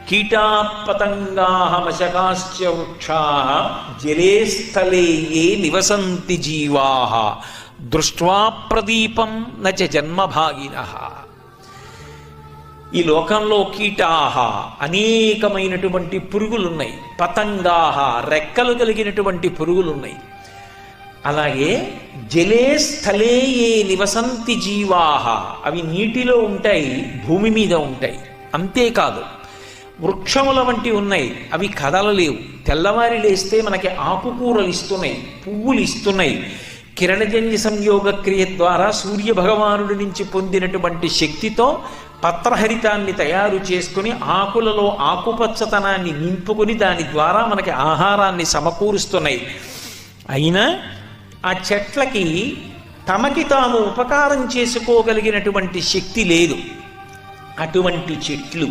కీటాపతంగాహమశకాశ్చ వృక్షా జలే స్థలే ఏ నివసంతి జీవా దృష్ట్వా ప్రదీపం నచ జన్మభాగినః. ఈ లోకంలో కీటాహ అనేకమైనటువంటి పురుగులున్నాయి, పతంగాహ రెక్కలు కలిగినటువంటి పురుగులున్నాయి. అలాగే జలే స్థలే ఏ నివసంతి జీవాహ అవి నీటిలో ఉంటాయి, భూమి మీద ఉంటాయి. అంతేకాదు వృక్షముల వంటి ఉన్నాయి, అవి కదలలేవు. తెల్లవారి లేస్తే మనకి ఆకుకూరలు ఇస్తున్నాయి, పువ్వులు ఇస్తున్నాయి. కిరణజన్య సంయోగ క్రియ ద్వారా సూర్య భగవానుడి నుంచి పొందినటువంటి శక్తితో పత్రహరితాన్ని తయారు చేసుకుని ఆకులలో ఆకుపచ్చతనాన్ని నింపుకొని దాని ద్వారా మనకి ఆహారాన్ని సమకూరుస్తున్నాయి. అయినా ఆ చెట్లకి తమకి తాము ఉపకారం చేసుకోగలిగినటువంటి శక్తి లేదు. అటువంటి చెట్లు